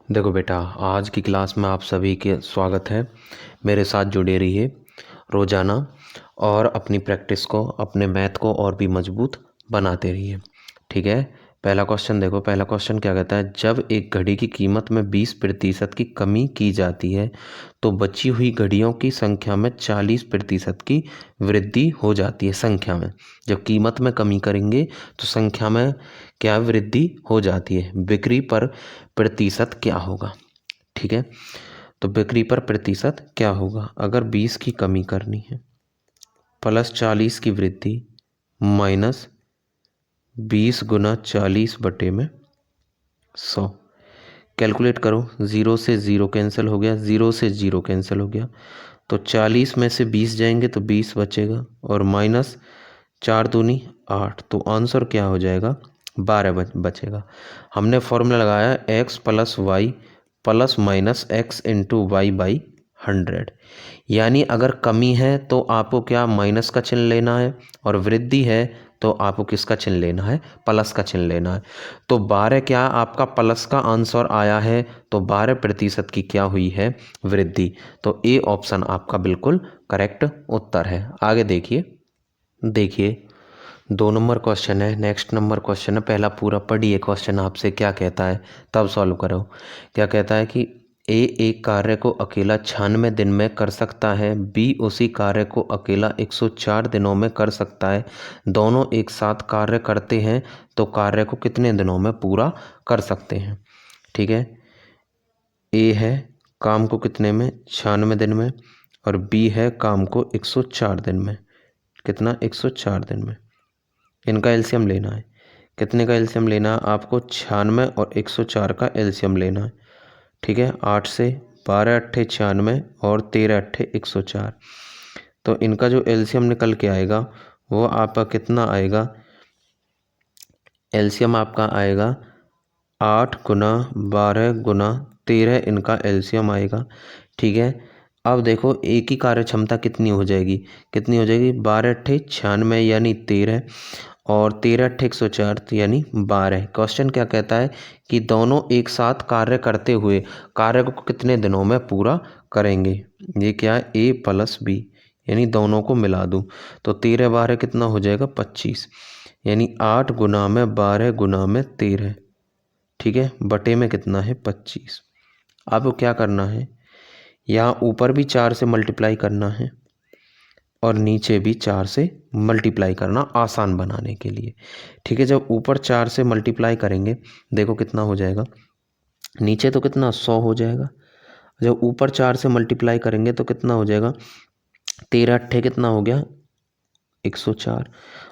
देखो बेटा, आज की क्लास में आप सभी के स्वागत है। मेरे साथ जुड़े रहिए रोज़ाना और अपनी प्रैक्टिस को, अपने मैथ को और भी मजबूत बनाते रहिए। ठीक है। पहला क्वेश्चन देखो। पहला क्वेश्चन क्या कहता है, जब एक घड़ी की कीमत में 20% की कमी की जाती है तो बची हुई घड़ियों की संख्या में 40% की वृद्धि हो जाती है। संख्या में जब कीमत में कमी करेंगे तो संख्या में क्या वृद्धि हो जाती है। बिक्री पर प्रतिशत क्या होगा। ठीक है। तो बिक्री पर प्रतिशत क्या होगा, अगर 20 की कमी करनी है प्लस 40 की वृद्धि माइनस 20 गुना 40 बटे में 100। कैलकुलेट करो। 0 से 0 कैंसिल हो गया, 0 से 0 कैंसिल हो गया, तो 40 में से 20 जाएंगे तो 20 बचेगा और माइनस 4 दूनी 8, तो आंसर क्या हो जाएगा 12 बचेगा। हमने फॉर्मूला लगाया x plus Y plus minus X into Y by 100। यानी अगर कमी है तो आपको क्या माइनस का चिन्ह लेना है और वृद्धि है तो आपको किसका चिन्ह लेना है, प्लस का चिन्ह लेना है। तो 12 क्या आपका प्लस का आंसर आया है, तो 12% की क्या हुई है वृद्धि। तो ए ऑप्शन आपका बिल्कुल करेक्ट उत्तर है। आगे देखिए 2 नंबर क्वेश्चन है। नेक्स्ट नंबर क्वेश्चन है, पहला पूरा पढ़िए क्वेश्चन आपसे क्या कहता है तब सॉल्व करो। क्या कहता है कि ए एक कार्य को अकेला 96 दिन में कर सकता है, बी उसी कार्य को अकेला 104 दिनों में कर सकता है। दोनों एक साथ कार्य करते हैं तो कार्य को कितने दिनों में पूरा कर सकते हैं। ठीक है। ए है काम को कितने में 96 दिन में और बी है काम को 104 दिन में। कितना 104 दिन में। इनका एलसीएम लेना है। कितने का एलसीएम लेना है आपको, 96 और 104 का एलसीएम लेना है। ठीक है। 8 से 12 अट्ठे 96 और 13 अट्ठे 104। तो इनका जो एलसीएम निकल के आएगा वो आपका कितना आएगा, एलसीएम आपका आएगा 8 गुना 12 गुना 13, इनका एलसीएम आएगा। ठीक है। अब देखो एक ही कार्य क्षमता कितनी हो जाएगी, 12 अट्ठे 96 यानी 13 और 13 अट्ठे 104 यानी 12। क्वेश्चन क्या कहता है कि दोनों एक साथ कार्य करते हुए कार्य को कितने दिनों में पूरा करेंगे। ये क्या है, ए प्लस बी, यानी दोनों को मिला दूँ तो 13 12 कितना हो जाएगा 25, यानी 8 गुना में 12 गुना में 13। ठीक है। बटे में कितना है 25। आपको क्या करना है, यहाँ ऊपर भी 4 से मल्टीप्लाई करना है और नीचे भी 4 से मल्टीप्लाई करना आसान बनाने के लिए। ठीक है। जब ऊपर 4 से मल्टीप्लाई करेंगे देखो कितना हो जाएगा, नीचे तो कितना 100 हो जाएगा। जब ऊपर 4 से मल्टीप्लाई करेंगे तो कितना हो जाएगा, 13 अट्ठे कितना हो गया 104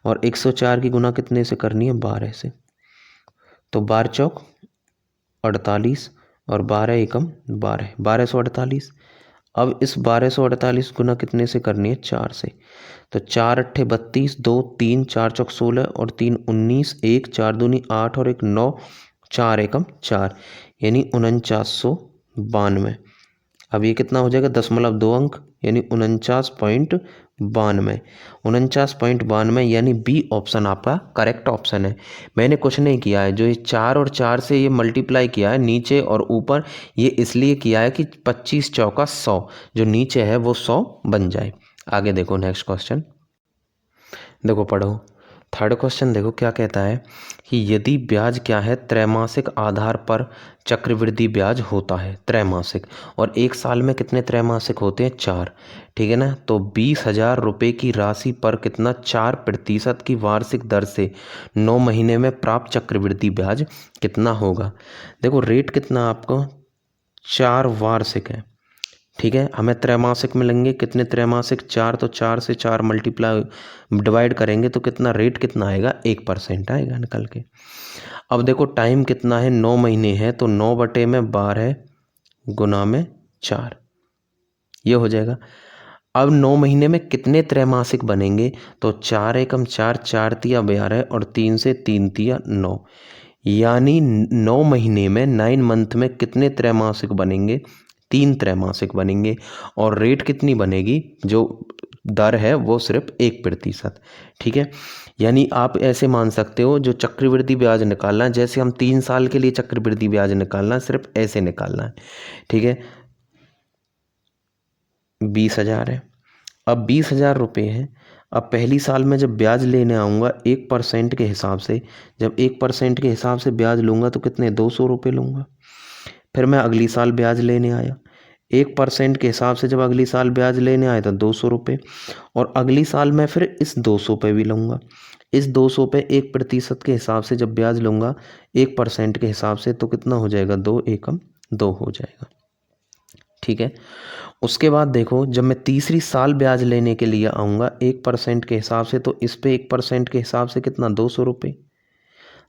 और 104 की गुना कितने से करनी है 12 से, तो 12 चौक 48 और 12 एकम 12, 1248। अब इस 1248 गुना कितने से करनी है 4 से, तो 4 अट्ठे 32, 2 3 4 चौक 16 और 3 19, 1 4 दूनी 8 और 1 9, 4 एकम 4 यानी 4992। अब ये कितना हो जाएगा 0.2 अंक यानी 49.92। 49.92 यानी बी ऑप्शन आपका करेक्ट ऑप्शन है। मैंने कुछ नहीं किया है, जो ये 4 और 4 से ये मल्टीप्लाई किया है नीचे और ऊपर, ये इसलिए किया है कि 25 चौका 100, जो नीचे है वो 100 बन जाए। आगे देखो नेक्स्ट क्वेश्चन, देखो पढ़ो। थर्ड क्वेश्चन देखो क्या कहता है कि यदि ब्याज क्या है त्रैमासिक आधार पर चक्रवृद्धि ब्याज होता है त्रैमासिक, और एक साल में कितने त्रैमासिक होते हैं 4। ठीक है ना। तो 20,000 रुपये की राशि पर कितना 4% की वार्षिक दर से 9 महीने में प्राप्त चक्रवृद्धि ब्याज कितना होगा। देखो रेट कितना आपको 4 वार्षिक है। ठीक है। हमें त्रैमासिक मिलेंगे, कितने त्रैमासिक 4, तो 4 से 4 मल्टीप्लाई डिवाइड करेंगे तो कितना रेट कितना आएगा 1% आएगा निकल के। अब देखो टाइम कितना है 9 महीने है, तो 9 बटे में 12 गुना में 4 ये हो जाएगा। अब 9 महीने में कितने त्रैमासिक बनेंगे, तो 4 एकम 4, 4 तिया 12 और 3 से 3 तिया 9, यानी 9 महीने में 9 मंथ में कितने त्रैमासिक बनेंगे 3 त्रैमासिक बनेंगे। और रेट कितनी बनेगी, जो दर है वो सिर्फ 1%। ठीक है। यानी आप ऐसे मान सकते हो, जो चक्रवृद्धि ब्याज निकालना है, जैसे हम 3 साल के लिए चक्रवृद्धि ब्याज निकालना है, सिर्फ ऐसे निकालना है। ठीक है, 20,000 है। अब 20,000 रुपये है। अब पहली साल में जब ब्याज लेने आऊँगा 1% के हिसाब से, जब 1% के हिसाब से ब्याज लूँगा तो कितने 200 रुपये लूँगा। फिर मैं अगली साल ब्याज लेने आया, 1% के हिसाब से जब अगली साल ब्याज लेने आया तो 200 रुपये, और अगली साल मैं फिर इस 200 पे भी लूँगा। इस 200 पे 1% के हिसाब से जब ब्याज लूँगा 1% के हिसाब से, तो कितना हो जाएगा 2 एकम 2 हो जाएगा। ठीक है, उसके बाद देखो, जब मैं तीसरी साल ब्याज लेने के लिए आऊँगा 1% के हिसाब से, तो इस पे 1% के हिसाब से कितना 200 रुपये।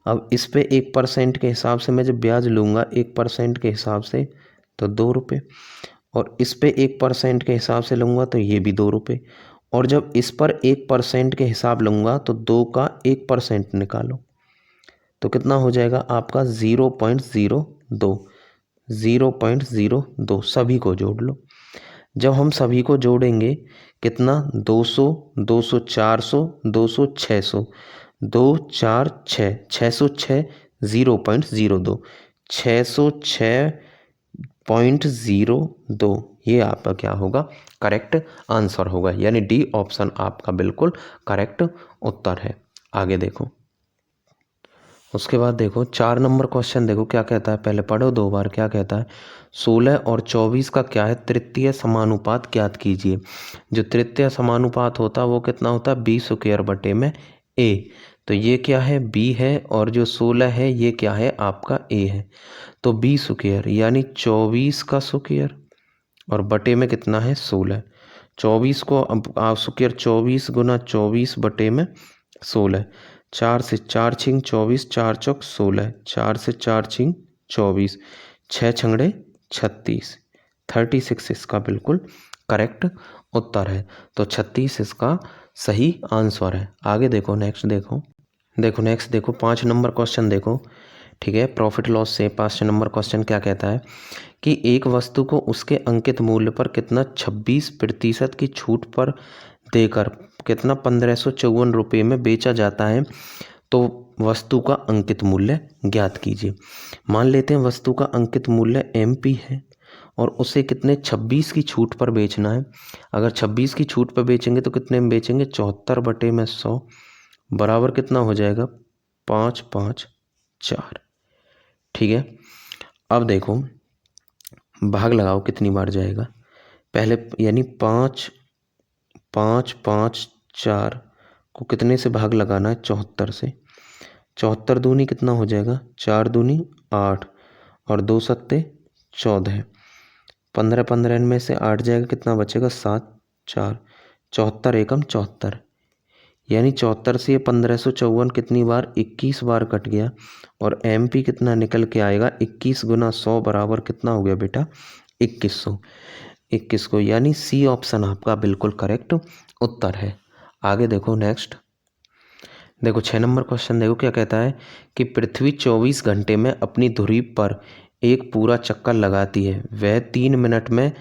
अब इस पे 1% के हिसाब से मैं जब ब्याज लूँगा 1% के हिसाब से, तो 2 रुपये, और इस पे 1% के हिसाब से लूँगा तो ये भी 2 रुपये, और जब इस पर 1% के हिसाब लूँगा तो 2 का 1% निकालो, तो कितना हो जाएगा आपका 0.02। 0.02 सभी को जोड़ लो। जब हम सभी को जोड़ेंगे कितना 200, 200, 400, 200, 600, 2 4 6, 606, 0.02, 606.02, ये आपका क्या होगा, करेक्ट आंसर होगा। यानी डी ऑप्शन आपका बिल्कुल करेक्ट उत्तर है। आगे देखो, उसके बाद देखो 4 नंबर क्वेश्चन देखो क्या कहता है, पहले पढ़ो 2 बार। क्या कहता है, 16 और 24 का क्या है, तृतीय समानुपात ज्ञात कीजिए। जो तृतीय समानुपात होता है वो कितना होता है, बी स्क्वायर बटे में ए। तो ये क्या है, बी है, और जो 16 है ये क्या है आपका ए है। तो बी स्क्वायर यानी 24 का स्क्वायर, और बटे में कितना है 16। 24 को अब आप स्क्वायर 24 गुना 24 बटे में 16। 4 से 4 छिंग 24, 4 चौक 16, 4 से 4 छिंग 24, 6 छंगड़े 36, 36 इसका बिल्कुल करेक्ट उत्तर है। तो 36 इसका सही आंसर है। आगे देखो, नेक्स्ट देखो, नेक्स्ट देखो 5 नंबर क्वेश्चन देखो। ठीक है, प्रॉफिट लॉस से 5 नंबर क्वेश्चन क्या कहता है कि एक वस्तु को उसके अंकित मूल्य पर कितना 26% की छूट पर देकर कितना 1554 रुपये में बेचा जाता है, तो वस्तु का अंकित मूल्य ज्ञात कीजिए। मान लेते हैं वस्तु का अंकित मूल्य MP है और उसे कितने 26 की छूट पर बेचना है। अगर 26 की छूट पर बेचेंगे तो कितने में बेचेंगे, 74 बटे में 100 बराबर कितना हो जाएगा 554। ठीक है, अब देखो भाग लगाओ कितनी बार जाएगा, पहले यानी 5 5 5 4 को कितने से भाग लगाना है, 74 से। 74 दूनी कितना हो जाएगा, 4 दूनी 8, और 2 सत्ते 14, 15 15 इनमें से 8 जाएगा, कितना बचेगा 7 4, 74 एकम 74, यानी 74 से ये 1554 कितनी बार 21 बार कट गया, और MP कितना निकल के आएगा 21 गुना 100 बराबर कितना हो गया बेटा 2100। 21 को, यानी सी ऑप्शन आपका बिल्कुल करेक्ट उत्तर है। आगे देखो, नेक्स्ट देखो 6 नंबर क्वेश्चन देखो क्या कहता है कि पृथ्वी 24 घंटे में अपनी धुरी पर एक पूरा चक्कर लगाती है, वह 3 मिनट में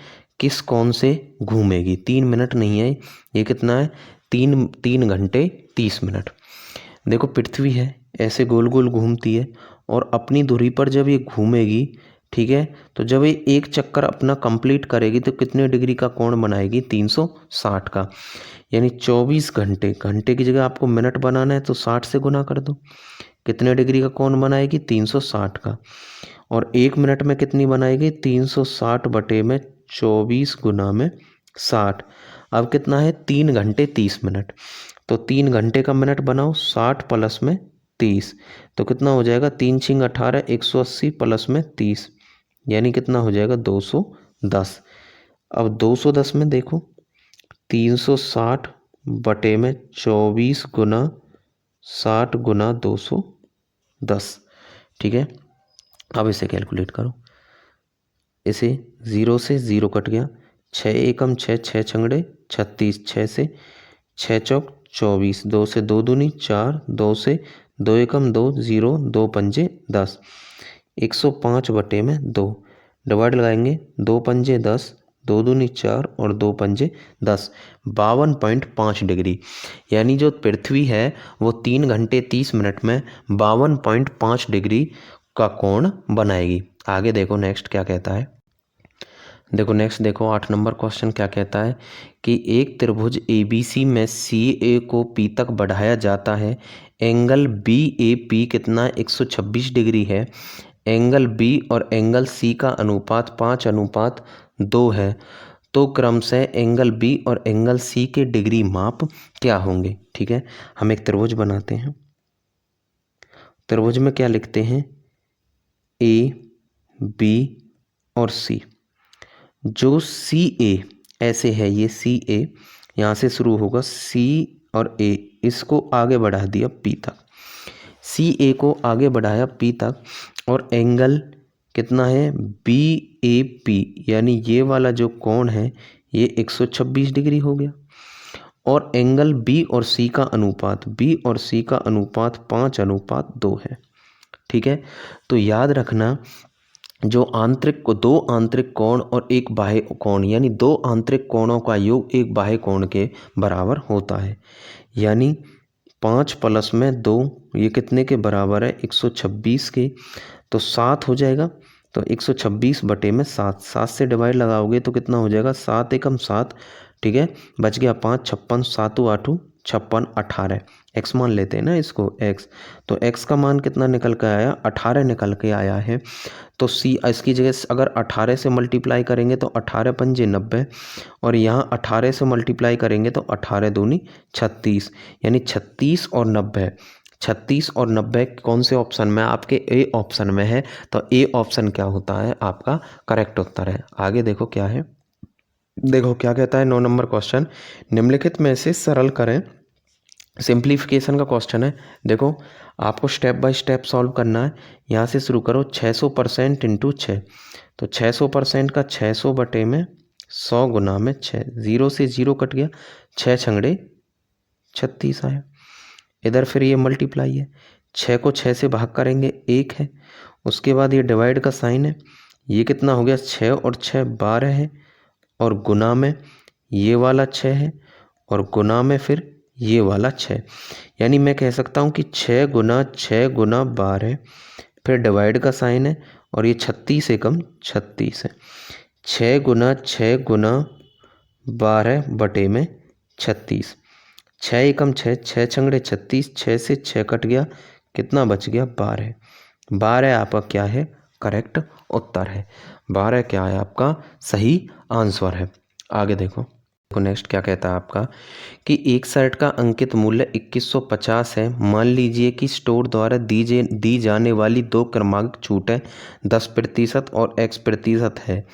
किस कोण से घूमेगी। 3 मिनट नहीं है, ये कितना है 3 घंटे 30 मिनट। देखो पृथ्वी है, ऐसे गोल गोल घूमती है, और अपनी धुरी पर जब ये घूमेगी, ठीक है, तो जब ये एक चक्कर अपना कंप्लीट करेगी तो कितने डिग्री का कोण बनाएगी, 360 का। यानी 24 घंटे, घंटे की जगह आपको मिनट बनाना है तो 60 से गुना कर दो, कितने डिग्री का कोण बनाएगी 360 का। और 1 मिनट में कितनी बनाएगी, 360 बटे में 24 गुना में 60। अब कितना है 3 घंटे 30 मिनट, तो 3 घंटे का मिनट बनाओ, 60 प्लस में 30, तो कितना हो जाएगा 3 छिंग 18, 180 प्लस में 30, यानी कितना हो जाएगा 210। अब 210 में देखो 360 बटे में 24 गुना 60 गुना 210। ठीक है, अब इसे कैलकुलेट करो, इसे 0 से 0 कट गया, 6 एकम 6, 6 छंगड़े 36, 6 से 6 चौक 24, 2 से 2 दूनी 4, 2 से 2 एकम 2, 0, 2 पंजे 10, 105 बटे में 2, डिवाइड लगाएंगे 2 पंजे 10, दो दूनी 4 और 2 पंजे 10, 52.5 डिग्री। यानी जो पृथ्वी है वो 3 घंटे 30 मिनट में 52.5 डिग्री का कोण बनाएगी। आगे देखो नेक्स्ट क्या कहता है। देखो नेक्स्ट देखो 8 नंबर क्वेश्चन क्या कहता है कि एक त्रिभुज ABC में CA को P तक बढ़ाया जाता है। एंगल BAP कितना 126 डिग्री है। एंगल B और एंगल C का अनुपात 5:2 है। तो क्रमशः एंगल B और एंगल C के डिग्री माप क्या होंगे। ठीक है, हम एक त्रिभुज बनाते हैं। त्रिभुज में क्या लिखते हैं, A, B और C। जो CA ऐसे है, ये CA यहाँ से शुरू होगा, C और A इसको आगे बढ़ा दिया P तक, CA को आगे बढ़ाया P तक, और एंगल कितना है BAP, यानी ये वाला जो कोण है ये 126 डिग्री हो गया। और एंगल B और C का अनुपात, B और C का अनुपात 5:2 है। ठीक है, तो याद रखना जो आंतरिक को दो आंतरिक कोण और एक बाह्य कोण, यानी दो आंतरिक कोणों का योग एक बाह्य कोण के बराबर होता है। यानी 5 + 2 ये कितने के बराबर है, 126 के। तो 7 हो जाएगा, तो 126/7, 7 से डिवाइड लगाओगे तो कितना हो जाएगा, 7 एकम 7। ठीक है, बच गया 5, 56, 7 8 56, 18। एक्स मान लेते हैं ना इसको, एक्स। तो एक्स का मान कितना निकल के आया, 18 निकल के आया है। तो सी इसकी जगह अगर 18 से मल्टीप्लाई करेंगे तो 18 पंजे 90, और यहाँ 18 से मल्टीप्लाई करेंगे तो 18 दूनी 36, यानी 36 और 90। 36 और 90 कौन से ऑप्शन में, आपके ए ऑप्शन में है। तो ए ऑप्शन क्या होता है, आपका करेक्ट उत्तर है। आगे देखो क्या है, देखो क्या कहता है 9 नंबर क्वेश्चन, निम्नलिखित में से सरल करें। सिंप्लीफिकेशन का क्वेश्चन है। देखो आपको स्टेप बाय स्टेप सॉल्व करना है। यहाँ से शुरू करो, 600% इंटू 6, तो 600% का 600 बटे में 100 गुना में 6, 0 से 0 कट गया, 6 छंगड़े 36 आया। इधर फिर ये मल्टीप्लाई है, 6 को 6 से भाग करेंगे 1 है। उसके बाद ये डिवाइड का साइन है, ये कितना हो गया, 6 और 6 12 है, और गुना में ये वाला 6 है, और गुना में फिर ये वाला 6। यानी मैं कह सकता हूँ कि 6 गुना 6 गुना 12, फिर डिवाइड का साइन है, और ये 36 एकम 36 है। 6 गुना 6 गुना 12 बटे में 36, 6 एकम 6, 6 छंगड़े 36, 6 से 6 कट गया, कितना बच गया, 12। 12 आपका क्या है, करेक्ट उत्तर है। 12 क्या है, आपका सही आंसर है। आगे देखो नेक्स्ट क्या कहता है आपका कि एक शर्ट का अंकित मूल्य 2150 है। मान लीजिए कि स्टोर द्वारा दी जाने वाली दो क्रमांक छूटें 10% और X% है।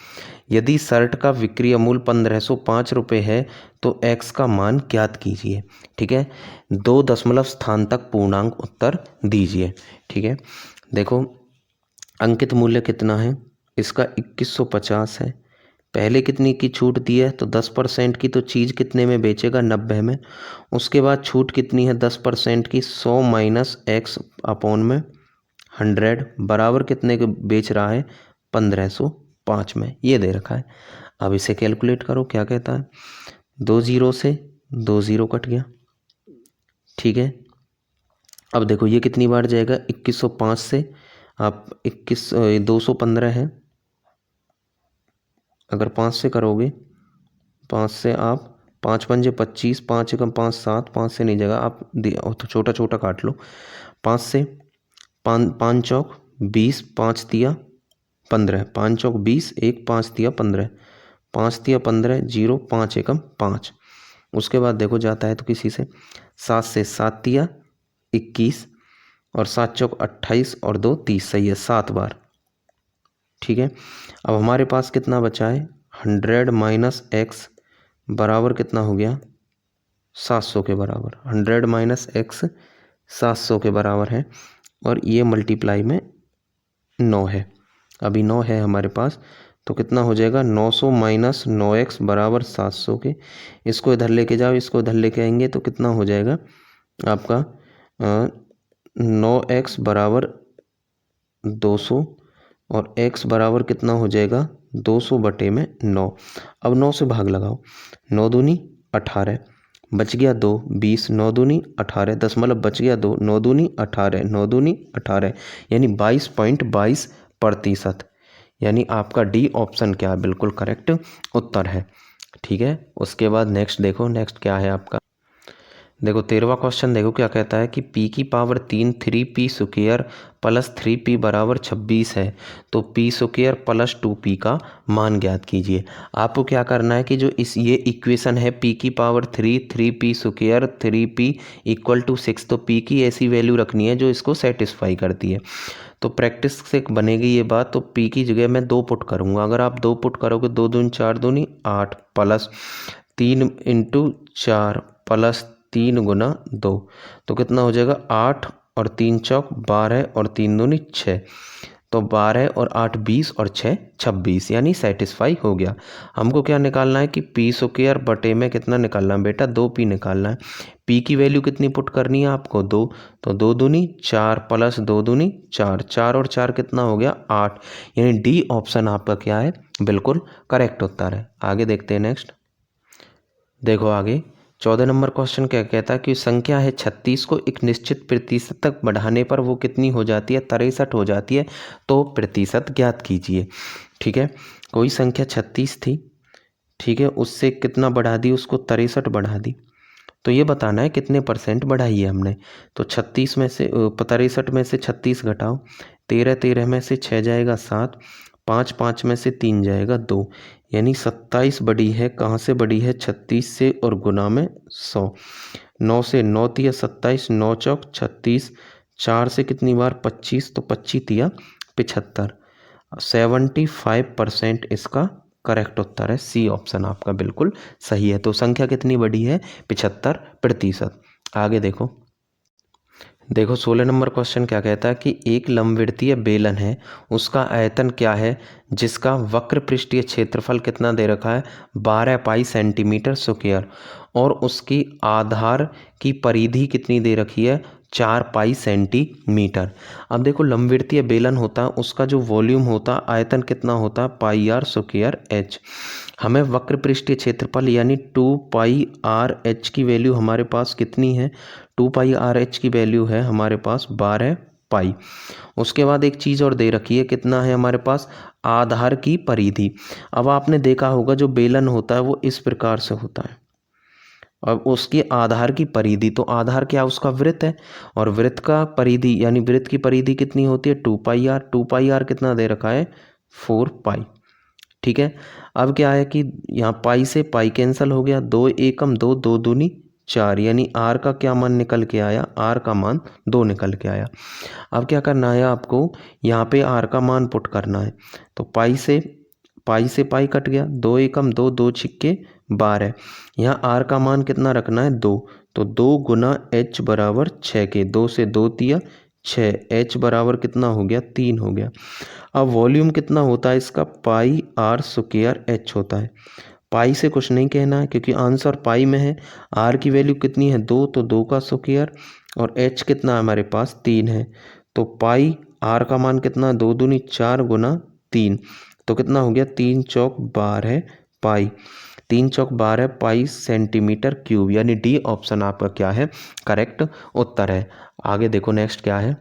यदि शर्ट का विक्रय मूल्य 1505 रुपये है तो X का मान ज्ञात कीजिए। ठीक है, 2 दशमलव स्थान तक पूर्णांक उत्तर दीजिए। ठीक है, देखो अंकित मूल्य कितना है, इसका 2150 है। पहले कितनी की छूट दी है, तो 10% की, तो चीज़ कितने में बेचेगा, 90 में। उसके बाद छूट कितनी है 10% की, 100 माइनस X अपॉन में 100 बराबर कितने के बेच रहा है, 1505 में, ये दे रखा है। अब इसे कैलकुलेट करो, क्या कहता है, 2 0 से 2 0 कट गया। ठीक है, अब देखो ये कितनी बार जाएगा, 2105 से आप 215 है, अगर 5 से करोगे, 5 से आप 5 पंजे 25, 5 एकम 5 7, 5 से नहीं जाएगा, आप तो छोटा छोटा काट लो। 5 से 5 चौक 20, 5 तिया 15, 5 चौक 20, 1 5 तिया 15, 5 तिया 15, 0 5 एकम 5। उसके बाद देखो जाता है तो किसी से 7 से 7 तिया 21, और 7 चौक 28 और 2 30, सही है, 7 बार। ठीक है, अब हमारे पास कितना बचा है, 100 माइनस X बराबर कितना हो गया, 700 के बराबर। 100 माइनस X 700 के बराबर है, और ये मल्टीप्लाई में 9 है, अभी 9 है हमारे पास, तो कितना हो जाएगा, 900 माइनस 9X बराबर 700 के। इसको इधर लेके जाओ, इसको इधर लेके आएंगे तो कितना हो जाएगा आपका 9X बराबर 200, और x बराबर कितना हो जाएगा 200 बटे में 9। अब 9 से भाग लगाओ, 9 दूनी 18, बच गया 2, 20, 9 दूनी 18, दशमलव बच गया 2, 9 दूनी 18, 9 दूनी 18, यानी 22.22%। यानी आपका डी ऑप्शन क्या है, बिल्कुल करेक्ट उत्तर है। ठीक है, उसके बाद नेक्स्ट देखो, नेक्स्ट क्या है आपका। देखो 13वां क्वेश्चन देखो क्या कहता है कि p की power 3 3p square plus 3p बराबर 26 है, तो p स्क्वायर प्लस 2p का मान ज्ञात कीजिए। आपको क्या करना है कि जो ये इक्वेशन है p की power 3 3p square 3p equal to 6, तो p की ऐसी वैल्यू रखनी है जो इसको सेटिस्फाई करती है। तो प्रैक्टिस से बनेगी ये बात। तो p की जगह मैं 2 पुट करूँगा। अगर आप 2 पुट करोगे, 2 दूनी 4 दूनी 8 प्लस 3 इंटू 4 प्लस 3 गुना 2, तो कितना हो जाएगा 8 और 3 चौक 12 और 3 दूनी 6, तो 12 और 8 20 और 6 26, यानी सेटिस्फाई हो गया। हमको क्या निकालना है कि पी स्क्वायर बटे में कितना निकालना है बेटा, 2p निकालना है। p की वैल्यू कितनी पुट करनी है आपको 2, तो 2 दूनी 4 प्लस 2 दूनी 4, 4 और 4 कितना हो गया 8, यानी डी ऑप्शन आपका क्या है, बिल्कुल करेक्ट उत्तर है। आगे देखते हैं नेक्स्ट। देखो आगे 14 नंबर क्वेश्चन क्या कहता है कि संख्या है 36 को एक निश्चित प्रतिशत तक बढ़ाने पर वो कितनी हो जाती है, 63 हो जाती है, तो प्रतिशत ज्ञात कीजिए। ठीक है, कोई संख्या 36 थी, ठीक है, उससे कितना बढ़ा दी, उसको 63 बढ़ा दी, तो ये बताना है कितने परसेंट बढ़ाई है हमने। तो 36 में से 63 में से 36 घटाओ, 13 13 में से 6 जाएगा 7, 5 5 में से 3 जाएगा 2, यानी 27 बड़ी है। कहाँ से बड़ी है, 36 से, और गुना में 100। 9 से 9 तिया 27, 9 चौक 36, 4 से कितनी बार 25, तो 25 तिया 75। 75% इसका करेक्ट उत्तर है, सी ऑप्शन आपका बिल्कुल सही है। तो संख्या कितनी बड़ी है, 75%। आगे देखो, देखो 16 नंबर क्वेश्चन क्या कहता है कि एक लंबवृत्तीय बेलन है, उसका आयतन क्या है, जिसका वक्र पृष्ठीय क्षेत्रफल कितना दे रखा है 12 पाई सेंटीमीटर स्क्वायर, और उसकी आधार की परिधि कितनी दे रखी है 4 पाई सेंटीमीटर। अब देखो लंबवृत्तीय बेलन होता है, उसका जो वॉल्यूम होता है, आयतन कितना होता है पाई आर स्क्वायर एच। हमें वक्र पृष्ठीय क्षेत्रफल यानी 2 पाई आर एच की वैल्यू हमारे पास कितनी है, 2 पाई आर एच की वैल्यू है हमारे पास 12 पाई। उसके बाद एक चीज़ और दे रखी है, कितना है हमारे पास आधार की परिधि। अब आपने देखा होगा जो बेलन होता है वो इस प्रकार से होता है, अब उसकी आधार की परिधि, तो आधार क्या उसका वृत्त है, और वृत्त का परिधि यानी वृत्त की परिधि कितनी होती है 2 पाई आर। 2 पाई आर कितना दे रखा है 4 पाई। ठीक है, अब क्या है कि यहाँ पाई से पाई कैंसिल हो गया, 2 एकम 2, 2 दूनी 4, यानी आर का क्या मान निकल के आया, आर का मान 2 निकल के आया। अब क्या करना है आपको, यहाँ पे आर का मान पुट करना है। तो पाई से पाई कट गया, 2 एकम 2, 2 छिक्के 12, यहाँ आर का मान कितना रखना है 2, तो 2 गुना एच बराबर 6 के, 2 से 2 तिया 6, एच बराबर कितना हो गया 3 हो गया। अब वॉल्यूम कितना होता है इसका पाई आर स्क्वायर एच होता है। पाई से कुछ नहीं कहना है क्योंकि आंसर पाई में है। आर की वैल्यू कितनी है 2, तो 2 का स्क्वायर, और एच कितना है हमारे पास 3 है, तो पाई आर का मान कितना 2 दूनी 4 गुना 3, तो कितना हो गया 3 चौक 12 पाई, 3 चौक 12 पाई सेंटीमीटर क्यूब, यानी डी ऑप्शन आपका क्या है करेक्ट उत्तर है। आगे देखो नेक्स्ट क्या है।